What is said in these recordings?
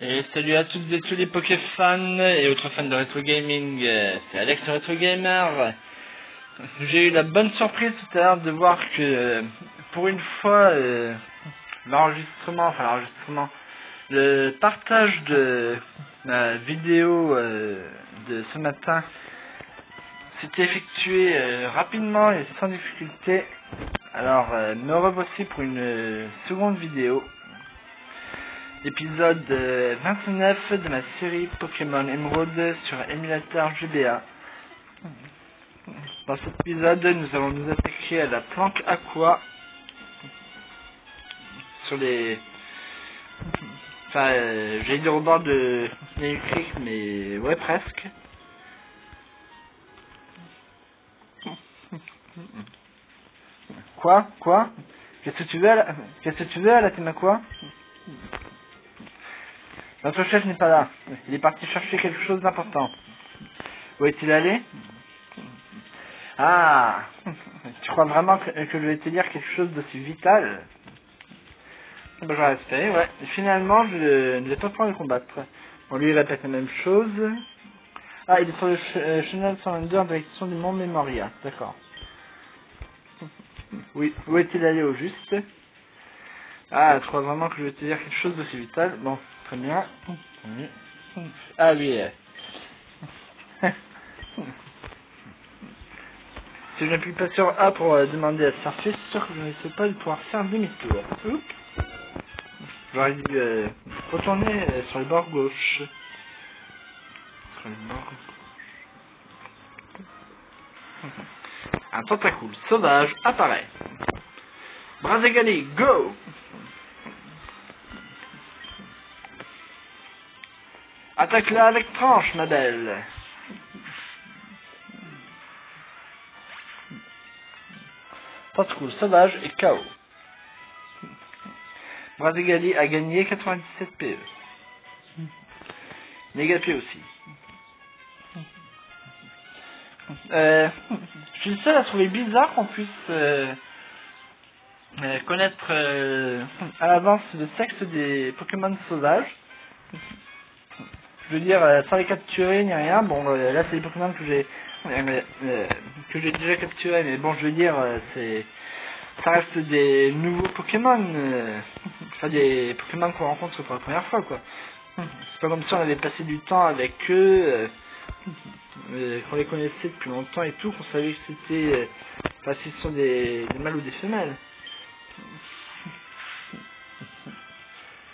Et salut à toutes et tous les Pokéfans et autres fans de Retro Gaming, c'est Alex le Retro Gamer. J'ai eu la bonne surprise tout à l'heure de voir que pour une fois le partage de la vidéo de ce matin s'était effectué rapidement et sans difficulté. Alors me revoici pour une seconde vidéo. Épisode 29 de ma série Pokémon Emerald sur émulateur GBA. Dans cet épisode, nous allons nous attaquer à la planque aqua sur les... Enfin, j'allais dire au bord de Snail Creek, mais ouais, presque. Quoi? Qu'est-ce que tu veux à la Témakwa? Notre chef n'est pas là. Il est parti chercher quelque chose d'important. Où est-il allé? Ah, tu crois vraiment que je vais te dire quelque chose d'aussi vital? Bah, je vais rester, ouais. Et finalement, je ne vais pas pouvoir le combattre. On lui répète la même chose. Ah, il est sur le Channel 122 en direction du Mont Memoria. D'accord. Oui, où est-il allé au juste? Ah, tu crois vraiment que je vais te dire quelque chose d'aussi vital? Bon, très bien. Ah oui. Si je n'appuie pas sur A pour demander à surfer, c'est sûr que je ne sais pas de pouvoir faire demi-tour. Oups. J'aurais dû retourner sur le bord gauche. Sur le bord gauche. Un tentacule sauvage apparaît. Brazegali, go! Attaque-la avec tranche, ma belle. Tentacule sauvage et KO. Brazegali a gagné 97 PE. Négapé aussi. Je suis le seul à trouver bizarre qu'on puisse connaître à l'avance le sexe des Pokémon sauvages. Je veux dire, sans les capturer ni rien. Bon, là c'est des Pokémon que j'ai déjà capturés, mais bon, je veux dire, ça reste des nouveaux Pokémon, enfin des Pokémon qu'on rencontre pour la première fois, quoi. C'est pas comme si on avait passé du temps avec eux, qu'on les connaissait depuis longtemps et tout, qu'on savait que c'était, enfin, si ce sont des mâles ou des femelles.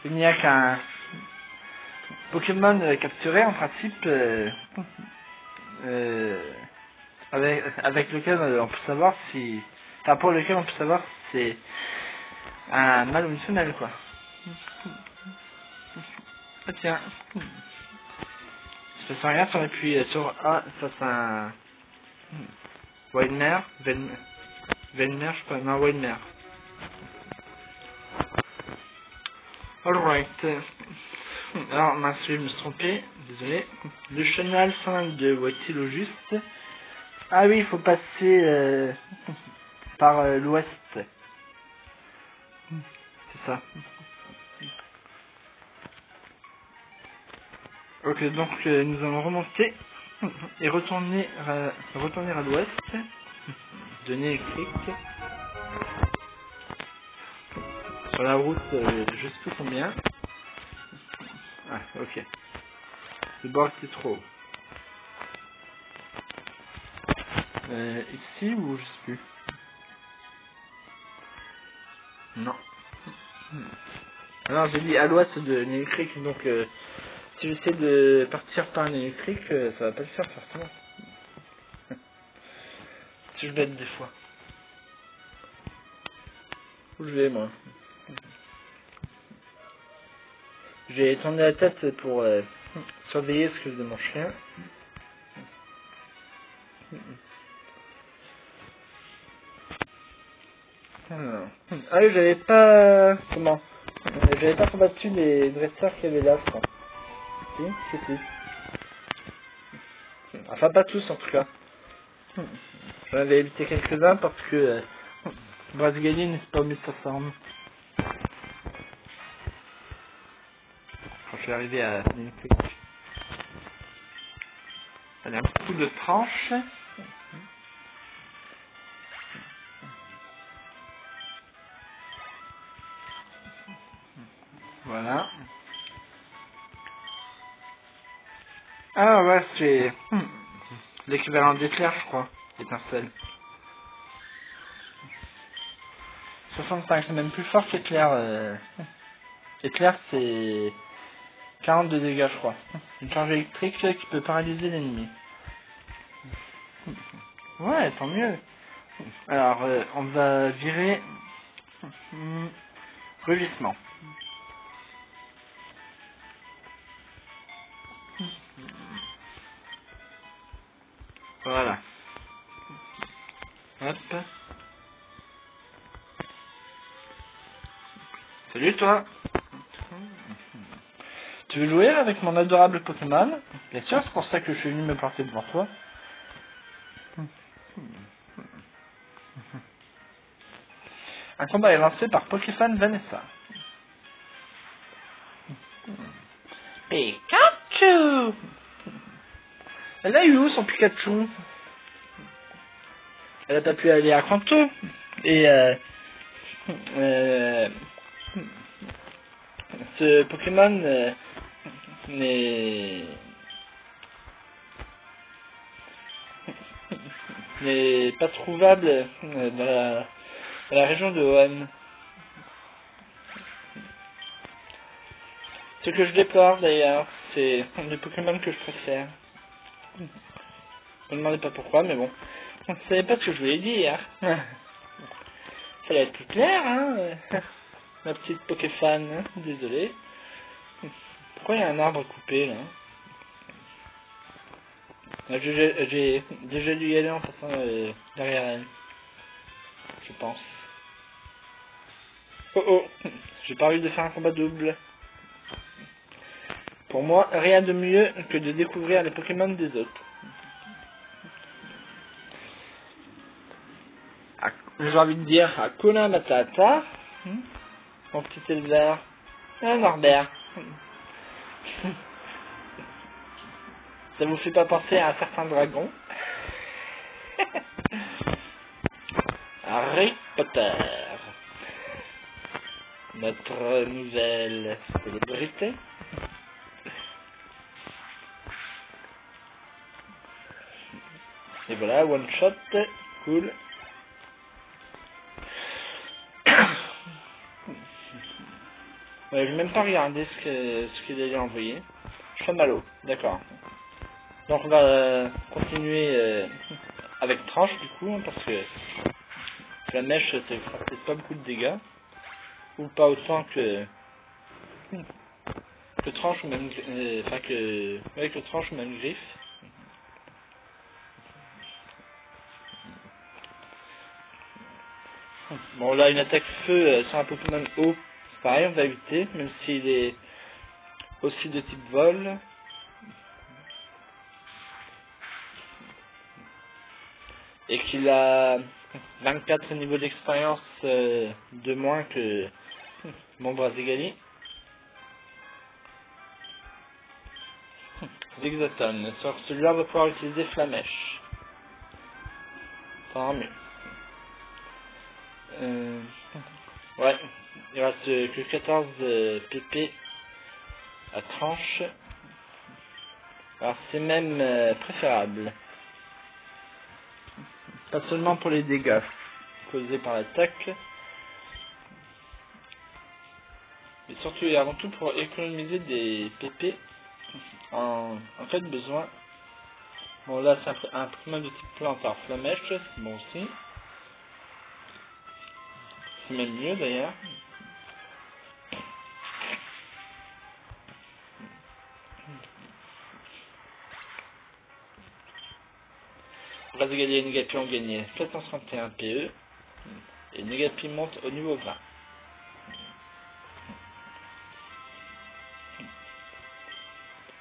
Il n'y a qu'un Pokémon capturé en principe, avec lequel on peut savoir si, enfin pour lequel on peut savoir si c'est un mâle ou une femelle, quoi. Ah tiens, ça fait rien si on appuie sur A face à un Wildmare, Velmer, je sais pas, non Wildmare. Alright. Alors mince, je me suis trompé, désolé. Le Channel 122, où est-il au juste? Ah oui, il faut passer par l'ouest. C'est ça. Ok, donc nous allons remonter et retourner à l'ouest de Snail Creek. Sur la route, je sais plus combien. Ah, ok. Le bord c'est trop haut. Ici ou je sais plus. Non. Alors j'ai dit à l'ouest de Snail Creek, donc si j'essaie de partir par Snail Creek, ça va pas le faire forcément. Si je bête des fois. Où je vais moi? J'ai tourné la tête pour surveiller ce que je de mon chien. Alors. Ah oui, j'avais pas... Comment? J'avais pas combattu les dresseurs qu'il y avait là, je crois. Si, je sais plus. Enfin, pas tous en tout cas. J'en avais évité quelques-uns parce que Brazegali n'est pas mis sa forme. je vais arriver à une clique. Allez, un petit coup de tranche. Voilà. Ah ouais, c'est l'équivalent d'éclair, je crois. Étincelle. 65, c'est même plus fort qu'éclair. Éclair, c'est 42 dégâts, je crois. Une charge électrique qui peut paralyser l'ennemi. Ouais, tant mieux. Alors, on va virer rugissement. Voilà. Hop. Salut toi. Tu veux jouer avec mon adorable Pokémon? Bien sûr, c'est pour ça que je suis venu me planter devant toi. Un combat est lancé par Pokéfan Vanessa. Pikachu! Elle a eu où son Pikachu? Elle a pas pu aller à Kanto. Et ce Pokémon n'est pas trouvable dans la région de Hoenn. Ce que je déplore d'ailleurs, c'est les Pokémon que je préfère. Ne me demandez pas pourquoi, mais bon. Vous ne savez pas ce que je voulais dire. Fallait être plus clair, hein. Ma petite Pokéfan, hein. Désolé. Pourquoi il y a un arbre coupé là? J'ai déjà dû y aller en passant derrière elle. Je pense. Oh oh, j'ai pas envie de faire un combat double. Pour moi, rien de mieux que de découvrir les Pokémon des autres. J'ai envie de dire Hakuna Matata, mon petit éleveur, un Norbert. Ça vous fait pas penser à un certain dragon? Harry Potter, notre nouvelle célébrité. Et voilà, one shot, cool. Ouais, j'ai même pas regardé ce qu'il allait envoyer. Chamallow, d'accord. Donc on va continuer avec tranche du coup, hein, parce que la mèche ça fera peut-être pas beaucoup de dégâts. Ou pas autant que tranche ou même enfin que tranche ou même griffe. Bon là une attaque feu sur un Pokémon eau, c'est pareil, on va éviter, même s'il est aussi de type vol. Et qu'il a 24 niveaux d'expérience de moins que mon Brazigali. Zigzaton. Sur celui-là, on va pouvoir utiliser Flamèche. Tant mieux. Ouais, il reste que 14 PP à tranche. Alors c'est même préférable. Pas seulement pour les dégâts causés par l'attaque, mais surtout et avant tout pour économiser des PP en cas de besoin. Bon là c'est un Pokémon de type plante, alors Flamèche, c'est bon aussi. C'est même mieux d'ailleurs. Brazigali et Negapi ont gagné 731 PE et Negapi monte au niveau 20.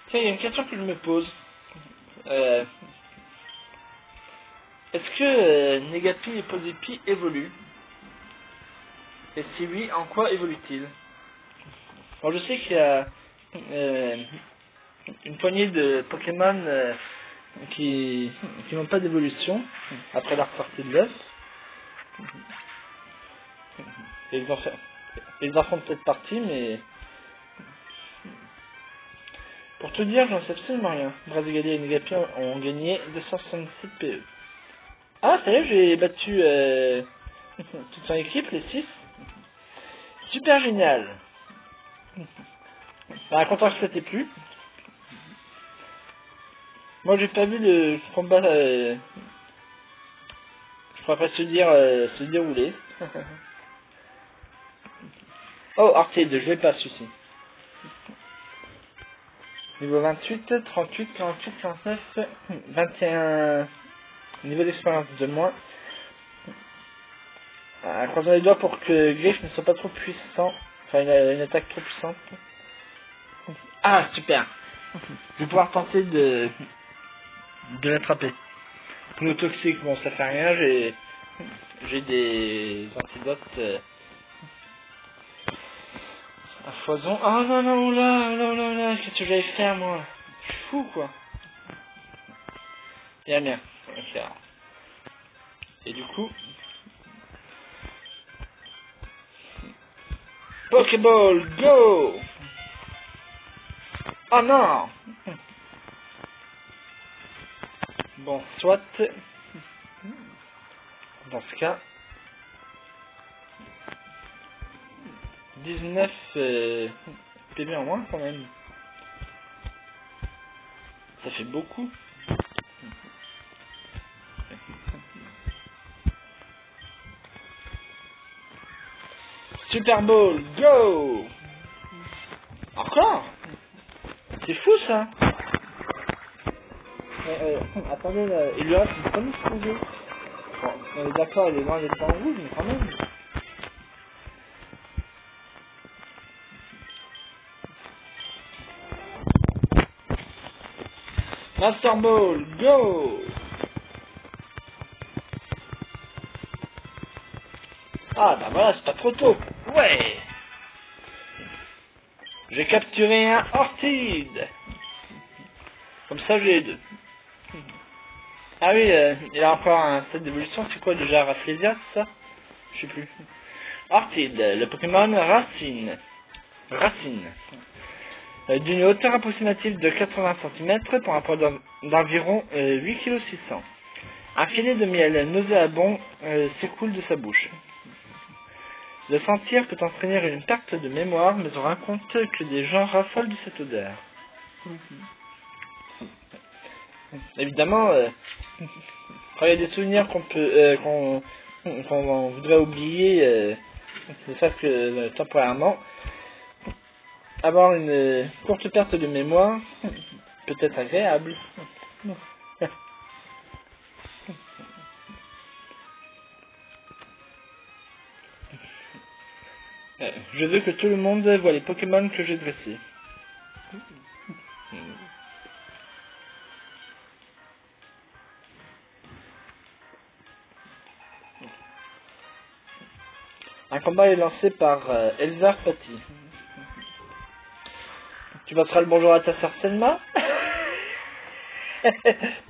Tiens, il y a une question que je me pose. Est-ce que Negapi et Posipi évoluent? Et si oui, en quoi évoluent-ils? Bon, je sais qu'il y a une poignée de Pokémon qui n'ont pas d'évolution après la sortie de l'œuf. Ils en font peut-être partie, mais pour tout dire, j'en sais absolument rien. Brasigali et Negapi ont gagné 267 PE. Ah, ça y est, j'ai battu toute son équipe, les 6. Super génial. Bah, content que ça t'ait plu. Moi, j'ai pas vu le combat, je pourrais pas se dérouler. Oh, arcade, je vais pas celui-ci. Niveau 28, 38, 48, 49, 21 niveau d'expérience de moins. Croisons les doigts pour que Griff ne soit pas trop puissant. Enfin, une attaque trop puissante. Ah, super. Je vais pouvoir tenter de l'attraper. Pneu toxique, bon, ça fait rien. J'ai des antidotes à foison. Oh non, non, là, qu'est-ce que j'allais faire, moi? Je suis fou, quoi. Bien. Ok. Et du coup... Pokéball, go! Oh non! Bon, soit... Dans ce cas... 19 PV en moins, quand même. Ça fait beaucoup. Super Bowl, go! Encore? C'est fou, ça! Attendez, il lui reste une bonne explosée. Bon, on est d'accord, il est loin d'être en rouge, mais quand même. Master Ball, go! Ah, bah voilà, c'est pas trop tôt. Ouais! J'ai capturé un Ortide. Comme ça, j'ai les deux. Ah oui, il a encore un set d'évolution. C'est quoi déjà, Rafflesia, c'est ça? Je sais plus. Ortide, le Pokémon Racine. D'une hauteur approximative de 80 cm pour un poids d'environ 8,6 kg. Un filet de miel nauséabond s'écoule de sa bouche. Le sentir peut entraîner une perte de mémoire, mais on raconte que des gens raffolent de cette odeur. Évidemment, quand il y a des souvenirs qu'on voudrait oublier, ne serait-ce que temporairement, avoir une courte perte de mémoire peut être agréable. Je veux que tout le monde voit les Pokémon que j'ai dressés. Un combat est lancé par Elzar Patti. Tu passeras le bonjour à ta sœur Selma?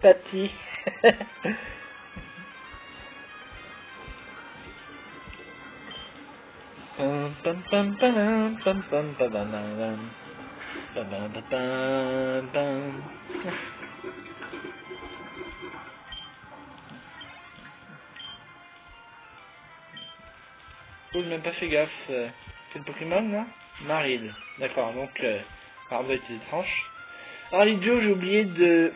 Patti. Oh, j'ai même pas fait gaffe. C'est le Pokémon là? Maril. D'accord, donc arbre de tranche. Alors l'idiot, j'ai oublié de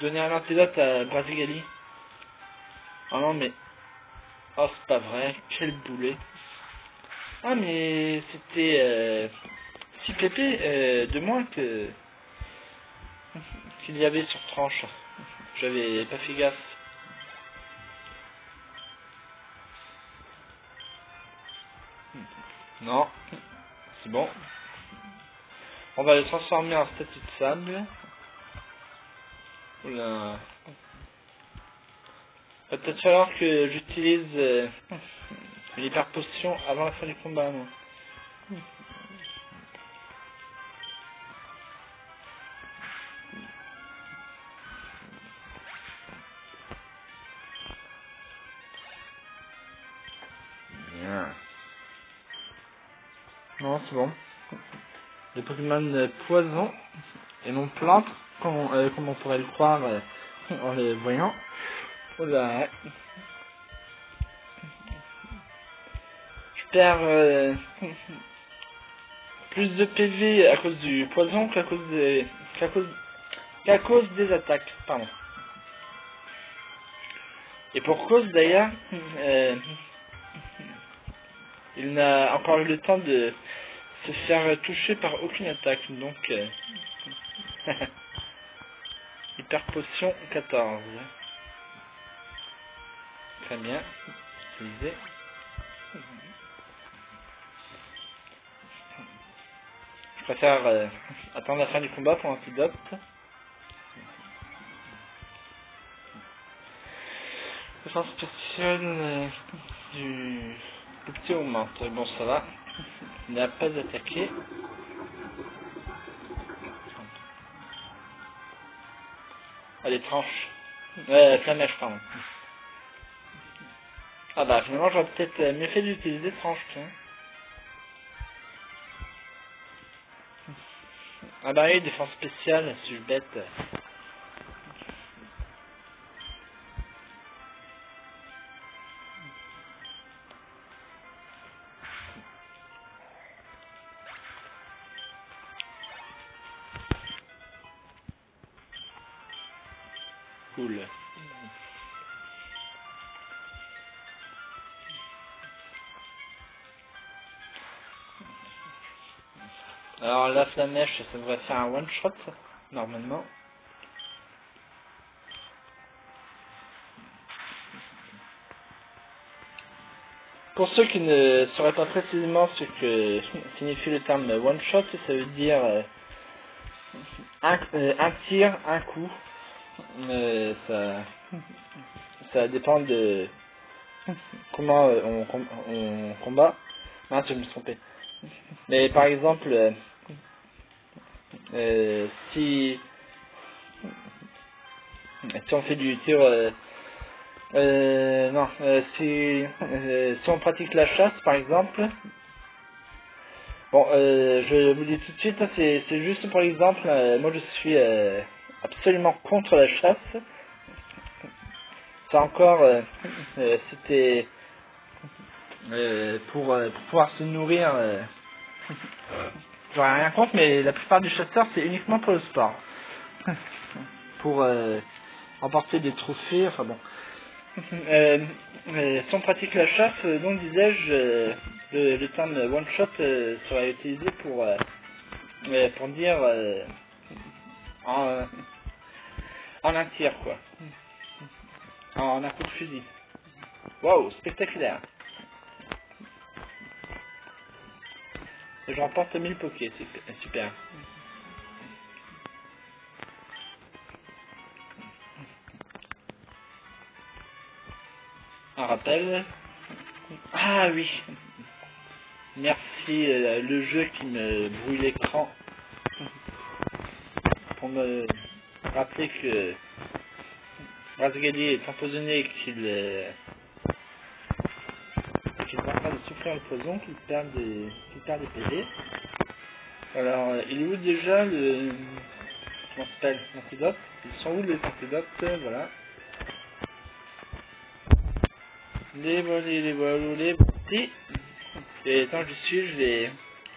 donner un antidote à Brasigali. Oh non mais... Oh c'est pas vrai, quel boulet. Ah mais c'était 6 pp de moins que qu'il y avait sur tranche. J'avais pas fait gaffe. Non, c'est bon. On va le transformer en statue de sable. Oula. Va peut-être falloir que j'utilise l'hyper potion avant la fin du combat, moi. Non, c'est bon. Les Pokémon poison et non plantes, comme on pourrait le croire en les voyant. Voilà. Je perds plus de PV à cause du poison qu'à cause des attaques, pardon. Et pour cause d'ailleurs, il n'a encore eu le temps de se faire toucher par aucune attaque, donc hyper potion 14. Très bien, utilisé. Je préfère attendre la fin du combat pour l'antidote. Défense spéciale du petit augmente. Bon, ça va. Il n'a pas attaqué. Allez, tranche. Flamèche, pardon. Ah bah, finalement, j'aurais peut-être mieux fait d'utiliser tranche, tiens. Ah bah oui, défense spéciale, suis-je bête. Cool. Alors la flamèche, ça devrait faire un one shot, normalement. Pour ceux qui ne sauraient pas précisément ce que signifie le terme one shot, ça veut dire un tir, un coup. Ça dépend de comment on combat. Non, je me suis trompé. Mais par exemple, si on fait du tir, si on pratique la chasse par exemple, bon, je vous dis tout de suite, c'est juste pour l'exemple, moi je suis absolument contre la chasse. Ça encore, c'était pour pouvoir se nourrir. J'aurais rien contre, mais la plupart des chasseurs, c'est uniquement pour le sport. Pour emporter des trophées, enfin bon. Si on pratique la chasse, donc disais-je, le terme one shot serait utilisé pour dire en un tir, quoi. En un coup de fusil. Waouh, spectaculaire. Je remporte 1000 pokés, c'est super. Un rappel. Ah oui. Merci le jeu qui me brouille l'écran pour me rappeler que Razgali est empoisonné et qu'il est en train de souffrir le poison, qu'il perd des PV. Alors, il est où déjà le... Comment s'appelle l'antidote? Ils sont où les antidotes? Voilà. Les voici. Et tant que j'y suis, je vais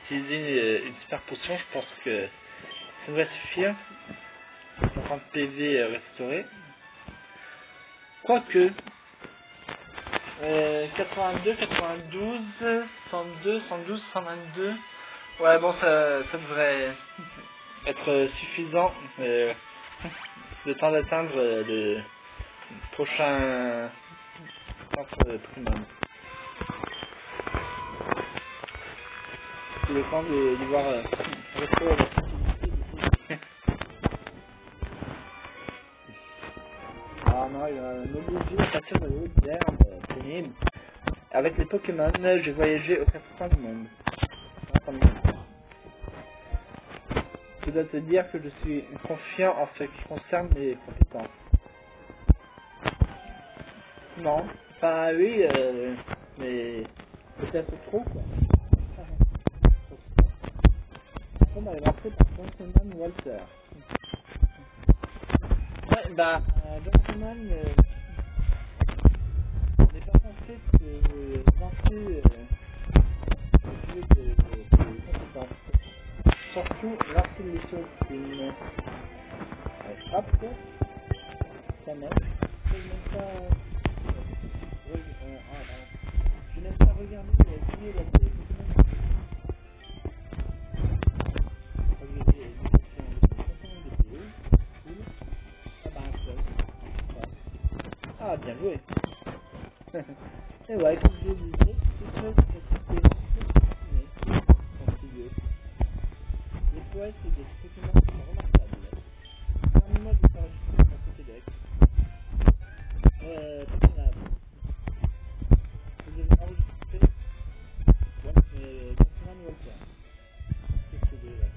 utiliser une super potion. Je pense que ça devrait suffire. 50 PV restaurés. Quoique, 82, 92, 102, 112, 122. Ouais, bon, ça devrait être suffisant. Le temps d'atteindre le prochain centre Pokémon. C'est le temps de voir restaurer la sensibilité. Ah non, il va m'obliger à partir de hautes herbes pénibles. Avec les Pokémon, j'ai voyagé aux quatre coins du monde. Je dois te dire que je suis confiant en ce qui concerne mes compétences. Non, enfin oui, mais peut-être trop quoi. Bon, bah, il est lancé par Gentleman Walter. Ouais, bah, Gentleman, on n'est pas censé se lancer au sujet de compétences. Surtout, lorsque les choses, c'est une hop, ça marche. Je n'aime pas, je n'aime pas regarder signer la ah, bien joué. Et ouais, comme je disais, c'est très les poètes et des Pokémon sont remarquables. Parmi-moi, je parle juste de mon côté deck. Pokémon. Vous avez enregistré Pokémon Walter. C'est celui là.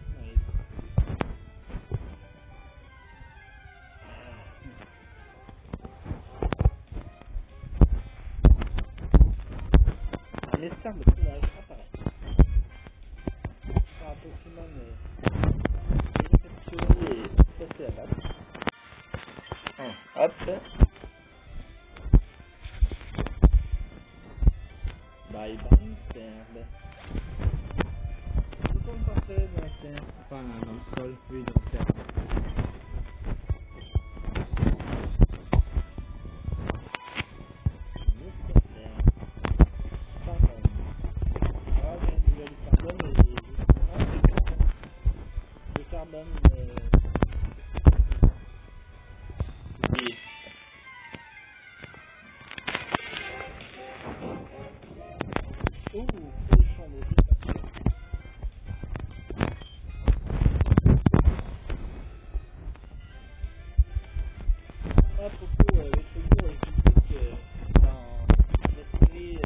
Un estar de plumage apparaît. Par un Pokémon capturé et placé à battre. Hop. Bye bye, Serbe. Où tombe parfait dans la terre? Enfin, dans le sol, oui, dans le terre. À propos, le Fribourg est critique dans la série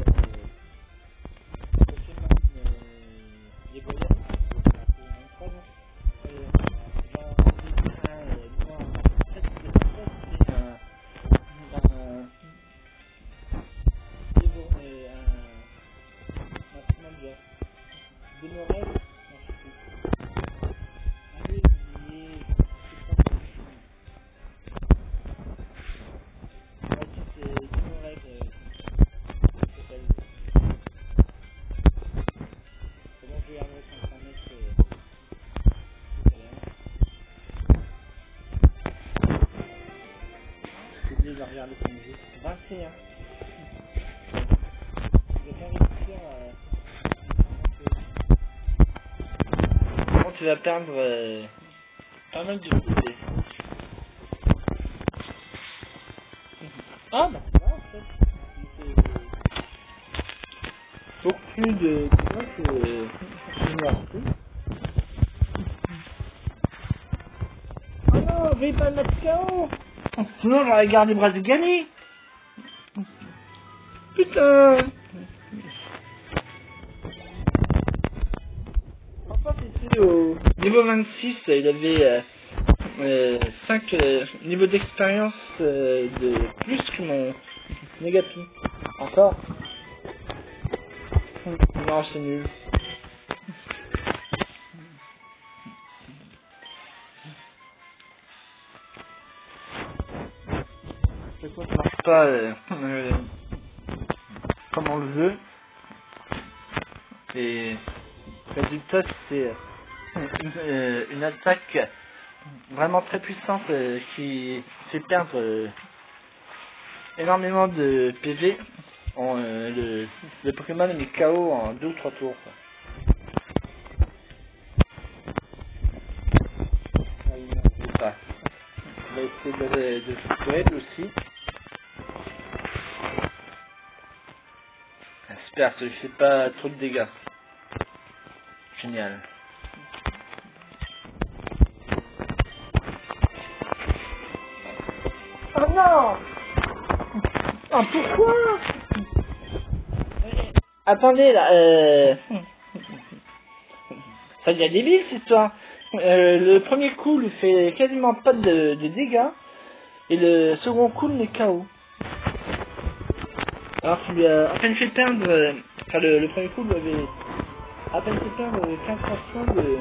Pokémon les voyages, c'est pas bon. Genre, en fait, c'est comment dire, Démorel, non, je sais plus. Allez, oubliez, c'est Démorel, qui s'appelle, comment je vais avoir sur internet tout à l'heure. J'ai oublié de regarder son musique. 21. Je vais faire réfléchir comment tu vas perdre pas mal de idées. Ah bah non, en fait, c'est beaucoup plus de moi que l'université. Oh non, je vais pas le mettre KO. Sinon j'aurais gardé Brazigani. Putain. Enfin c'était au niveau 26, il avait 5 niveaux d'expérience de plus que mon Negapi. Encore? Non, c'est nul. Je crois que ça marche pas comme on le veut. Et le résultat, c'est une attaque vraiment très puissante qui fait perdre énormément de PV. Le Pokémon est mis KO en 2 ou 3 tours. C'est ça. On va essayer de récupérer lui aussi. J'espère que ça lui fait pas trop de dégâts. Génial. Oh non! Oh, pourquoi? Attendez là, ça devient débile cette histoire. Le premier coup lui fait quasiment pas de dégâts et le second coup le met KO. Alors qu'il lui a à peine fait perdre, enfin le premier coup lui avait à peine fait perdre 15% de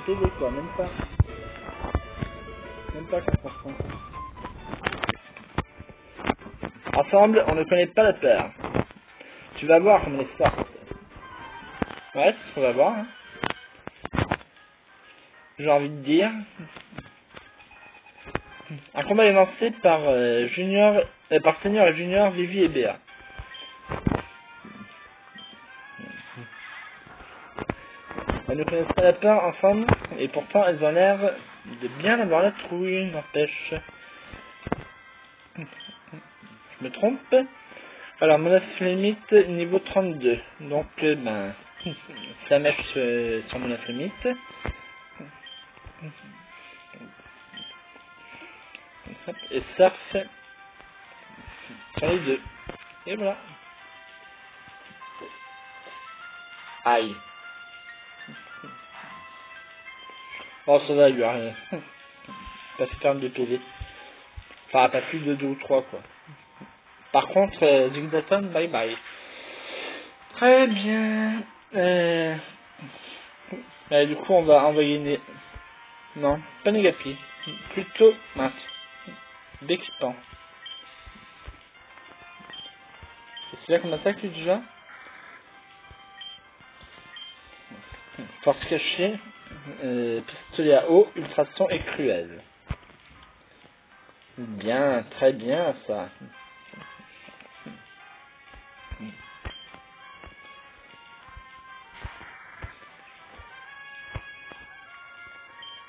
PV quoi, même pas. Même pas 4%. Ensemble, on ne connaît pas la peur. Tu vas voir comme elle est forte. Ouais, c'est ce qu'on va voir. Hein. J'ai envie de dire. Un combat est lancé par par Senior et Junior, Vivi et Béa. Elles ne connaissent pas la peur ensemble, et pourtant elles ont l'air de bien avoir la trouille, n'empêche. Je me trompe? Alors, menace limite niveau 32. Donc, ben, Flamèche sur menace limite. Et Surf sur les deux. Et voilà. Aïe. Oh, ça va, il lui a rien. Pas fait perdre de PV. Enfin, pas plus de 2 ou 3, quoi. Par contre, Zigzaton, bye bye. Très bien. Du coup, on va envoyer une... Non, pas Negapi. Plutôt... Mince. Béquipan. C'est là qu'on attaque déjà. Force cachée. Pistolet à eau, ultrason et cruel. Bien, très bien ça.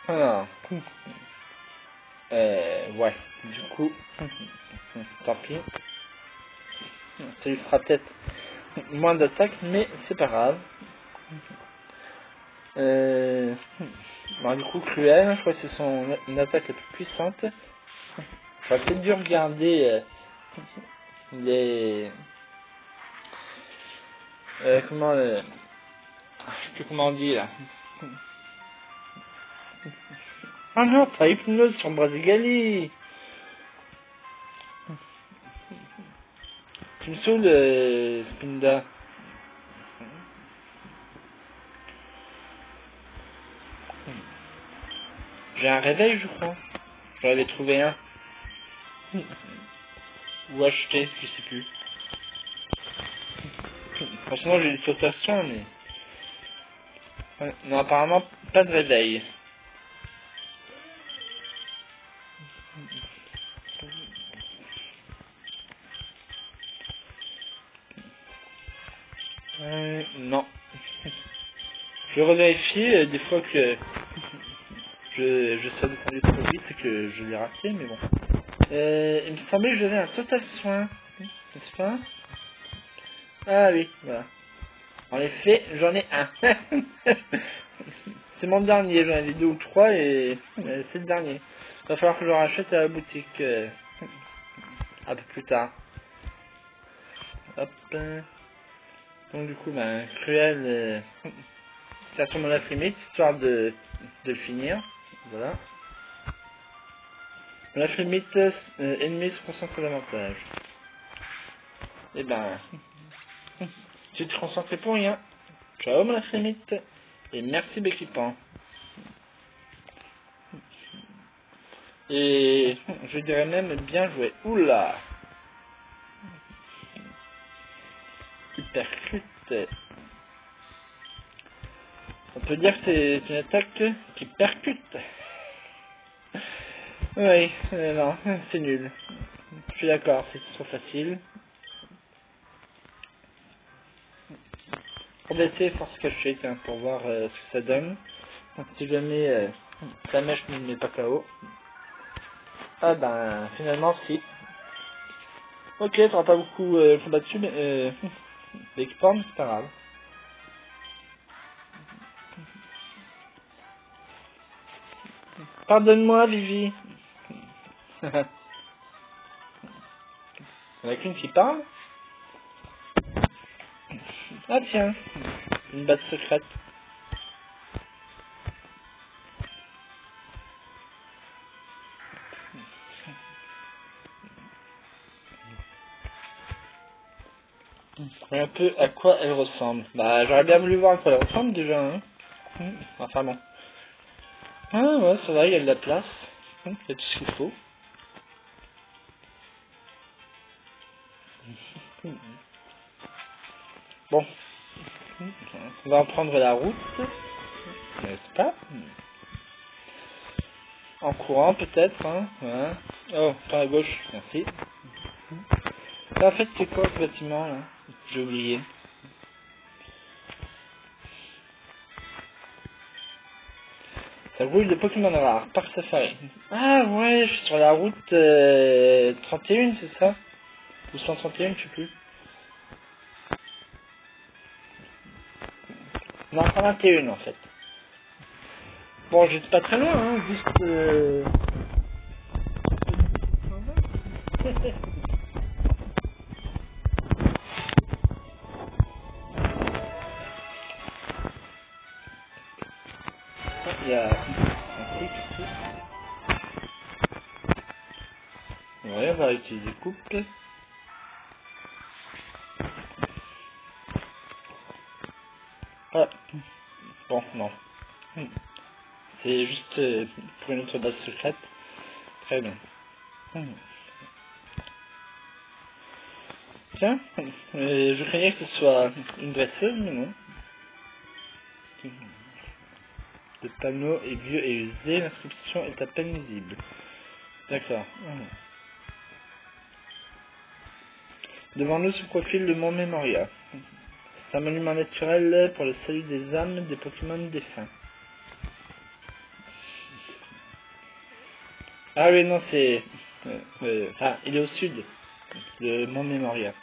Alors, ouais, du coup, tant pis. Ça lui fera peut-être moins d'attaque, mais c'est pas grave. Bon, du coup, cruel, je crois que c'est son attaque la plus puissante. J'aurais peut-être dû regarder les... comment... je sais plus comment on dit là. Ah non, pas hypnose sur Brasigali. Tu me saoules, Spinda. J'ai un réveil, je crois. J'en avais trouvé un. Ou acheté, je sais plus. Franchement, j'ai des sautations, mais... non, apparemment, pas de réveil. Non. Je revérifie des fois que je sais de conduire trop vite et que je l'ai raté, mais bon. Il me semblait que j'avais un total soin, n'est-ce pas? Ah oui, voilà. En effet, j'en ai un. C'est mon dernier, j'en avais 2 ou 3 et c'est le dernier. Il va falloir que je le rachète à la boutique un peu plus tard. Hop. Donc du coup, ben, cruel, ça tombe la limite, histoire de le finir. Voilà. La limite, ennemi se concentre davantage. Et ben, tu te concentres pour rien. Ciao, la limite. Et merci, Béquipan. Et je dirais même bien joué. Oula! Hypercute. On peut dire que c'est une attaque qui percute. Oui, non, c'est nul. Je suis d'accord, c'est trop facile. On va essayer force cachée, tiens, pour voir ce que ça donne. Donc, si jamais la mèche ne met pas KO. Ah ben, finalement, si. Ok, t'auras pas beaucoup combattu, mais l'équipement, c'est pas grave. Pardonne-moi, Vivi. Il y en a qu'une qui parle. Ah tiens, une base secrète. Un peu à quoi elle ressemble. Bah, j'aurais bien voulu voir à quoi elle ressemble déjà. Hein. Enfin bon. Ah ouais, ça va, il y a de la place. Il y a tout ce qu'il faut. Bon, on va en prendre la route, n'est-ce pas? En courant peut-être, hein? Ouais. Oh, par la gauche, merci. En fait, c'est quoi ce bâtiment là? J'ai oublié. Ça roule de Pokémon rares, Parc Safari. Ah ouais, je suis sur la route 31, c'est ça? Ou 131, je sais plus. Non, 121 en fait. Bon, j'étais pas très loin, hein, juste... Il y a un truc ici. Ouais, on va utiliser couple. Ah, bon, non. C'est juste pour une autre base secrète. Très bien. Tiens, je craignais que ce soit une dresseuse, mais non. Le panneau est vieux et usé, l'inscription est à peine lisible. D'accord. Devant nous se profile le mont Memoria. C'est un monument naturel pour le salut des âmes des Pokémon défunts. Ah oui, non, c'est... Enfin, il est au sud, le mont Memoria.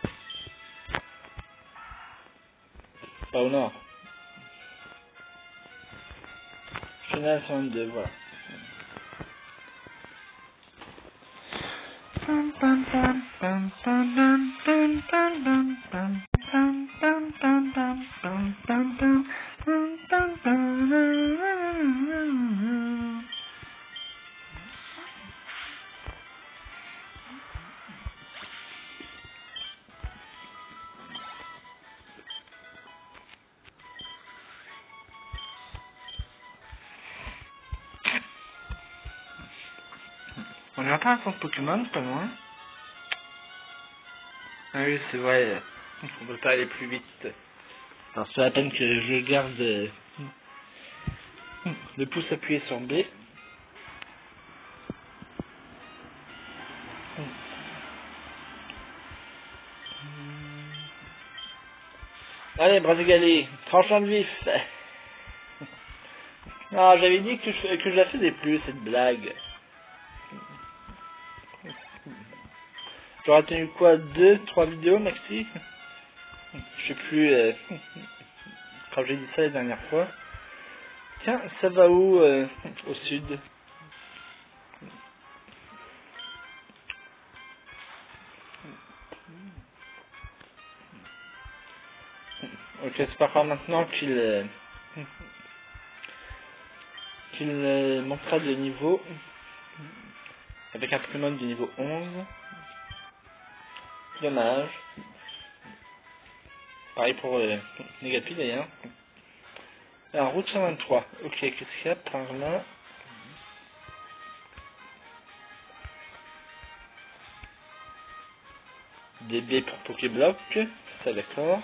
Pas au nord. Chenal 122, voilà. On est pas un centre Pokémon, pas loin. Ah oui, c'est vrai, on peut pas aller plus vite. Alors c'est la peine que je garde le pouce appuyé sur B. Allez, bras égalés, tranchant de vif. Non, j'avais dit que je la faisais plus, cette blague. J'aurais tenu quoi, 2-3 vidéos maxi? Je sais plus, quand j'ai dit ça la dernière fois. Tiens, ça va où, au sud? Ok, c'est pas grave maintenant qu'il montera de niveau avec un Pokémon du niveau 11. Dommage. Pareil pour Negapi d'ailleurs. Alors, route 123. Ok, qu'est-ce qu'il y a par là? Des baies pour Pokéblock. Ça, d'accord.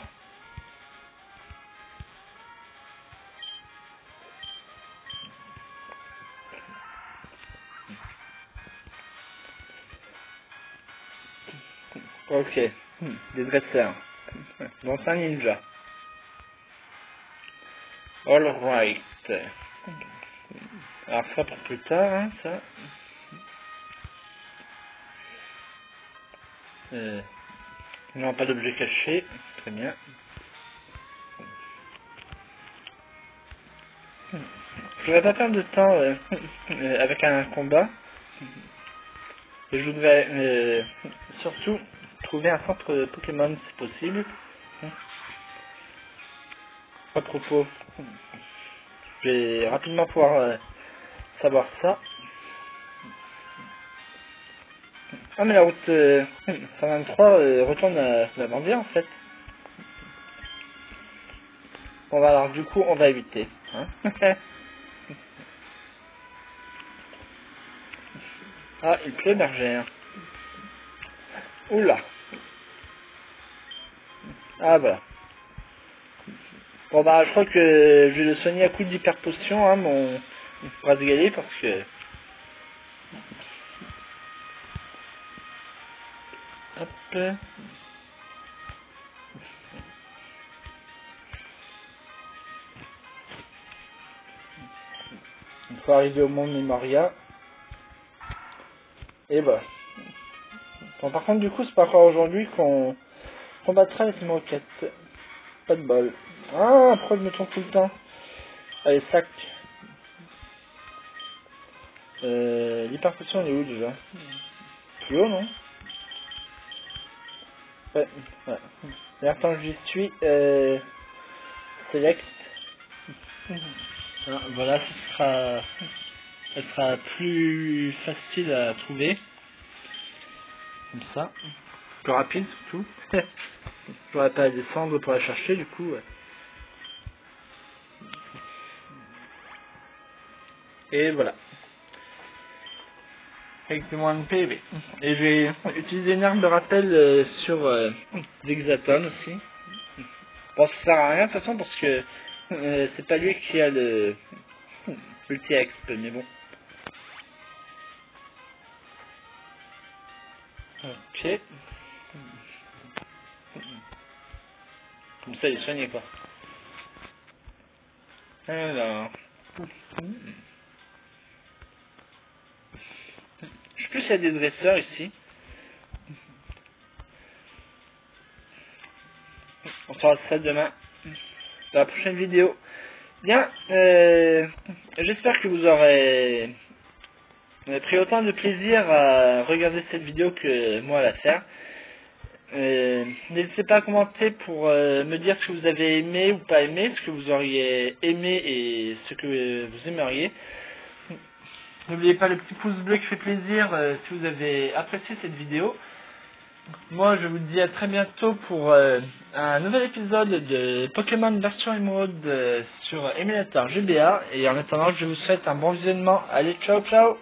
Ok. Des dresseurs. Donc un ninja. Alright. Alors ça pour plus tard, hein, ça. Non, pas d'objet caché. Très bien. Je voudrais pas perdre de temps avec un combat. Et je voudrais surtout trouver un centre Pokémon si possible. À propos, je vais rapidement pouvoir savoir ça. Ah mais la route 123 retourne à la Bandia en fait. Bon bah alors du coup on va éviter. Hein. Ah, il pleut, bergère. Oula. Ah, voilà. Bon, bah, je crois que je vais le soigner à coup d'hyperpotion, hein, mon Brazgalet, parce que... Hop. Il faut arriver au monde Memoria. Et voilà. Bon, par contre, du coup, c'est pas encore aujourd'hui qu'on combattra avec numéro 4. Pas de bol. Ah, pourquoi je me trompe tout le temps? Allez, sac. L'hyperpotion, elle est où déjà? Plus haut, non? Ouais, ouais. D'ailleurs, quand j'y suis, select. Ah, voilà, elle sera plus facile à trouver. Comme ça. Plus rapide, surtout. J'aurais pas à descendre pour la chercher, du coup. Ouais. Et voilà. Avec moins de PV. Et j'ai utilisé une arme de rappel sur Zexaton aussi. Bon, ça sert à rien de toute façon parce que c'est pas lui qui a le ulti-exp, mais bon. Ok. Comme ça, il est soigné quoi. Alors. Je sais plus s'il y a des dresseurs ici. On saura ça demain. Dans la prochaine vidéo. Bien, j'espère que vous aurez pris autant de plaisir à regarder cette vidéo que moi à la faire. N'hésitez pas à commenter pour me dire ce que vous avez aimé ou pas aimé, ce que vous auriez aimé et ce que vous aimeriez. N'oubliez pas le petit pouce bleu qui fait plaisir si vous avez apprécié cette vidéo. Moi, je vous dis à très bientôt pour un nouvel épisode de Pokémon version émeraude sur émulateur GBA. Et en attendant, je vous souhaite un bon visionnement. Allez, ciao, ciao!